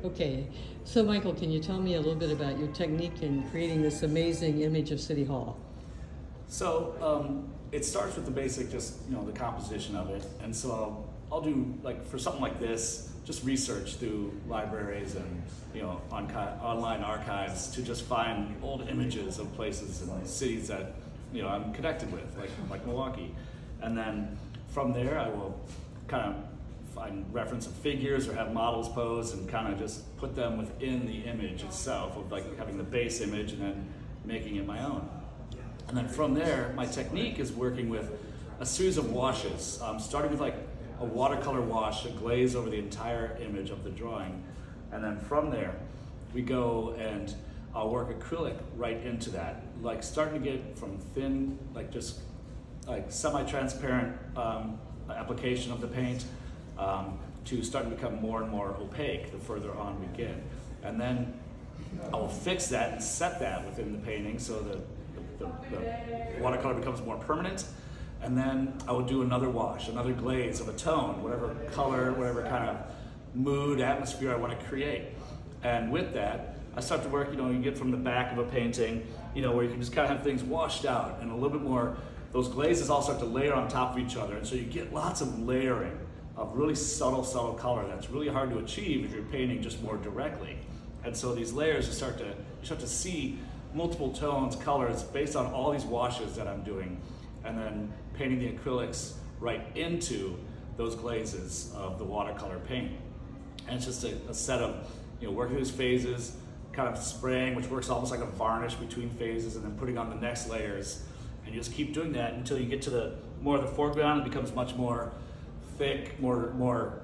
Okay, so Michael, can you tell me a little bit about your technique in creating this amazing image of City Hall? So it starts with the basic, just the composition of it, and so I'll do like for something like this, just research through libraries and online archives to just find old images of places and cities that I'm connected with, like Milwaukee, and then from there I will kind of find reference of figures or have models pose and kind of just put them within the image itself of like having the base image and then making it my own. And then from there, my technique is working with a series of washes, starting with like a watercolor wash, a glaze over the entire image of the drawing. And then from there, we go and I'll work acrylic right into that, like starting to get from thin, like just like semi-transparent application of the paint to starting to become more and more opaque the further on we get. And then I will fix that and set that within the painting so that the watercolor becomes more permanent, and then I will do another wash, another glaze of a tone, whatever color, whatever kind of mood, atmosphere I want to create. And with that, I start to work, you get from the back of a painting, where you can just kind of have things washed out and a little bit more, those glazes all start to layer on top of each other, and so you get lots of layering of really subtle color that's really hard to achieve if you're painting just more directly. And so these layers, you start to see multiple tones, colors, based on all these washes that I'm doing, and then painting the acrylics right into those glazes of the watercolor paint. And it's just a set of, working those phases, kind of spraying, which works almost like a varnish between phases, and then putting on the next layers. And you just keep doing that until you get to the more of the foreground. It becomes much more thick, more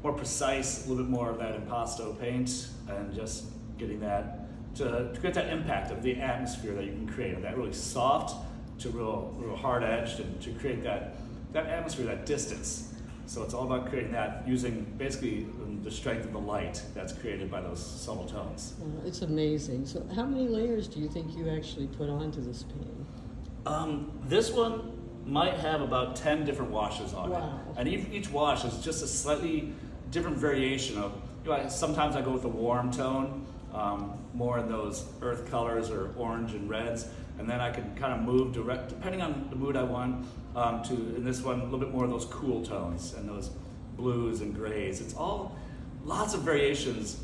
precise, a little bit more of that impasto paint, and just getting that to create that impact of the atmosphere that you can create, of that really soft to real hard-edged, and to create that atmosphere, that distance. So it's all about creating that using basically the strength of the light that's created by those subtle tones. It's amazing. So how many layers do you think you actually put onto this painting? This one might have about 10 different washes on it. And each wash is just a slightly different variation of, sometimes I go with a warm tone, more in those earth colors or orange and reds, and then I can kind of move direct, depending on the mood I want, to, in this one, a little bit more of those cool tones and those blues and grays. It's all lots of variations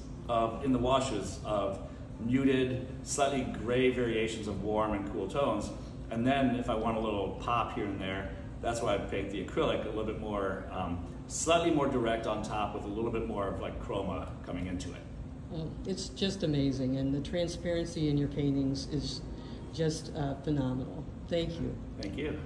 in the washes of muted, slightly gray variations of warm and cool tones. And then if I want a little pop here and there, that's why I paint the acrylic a little bit more, slightly more direct on top with a little bit more of like chroma coming into it. It's just amazing, and the transparency in your paintings is just phenomenal. Thank you. Thank you.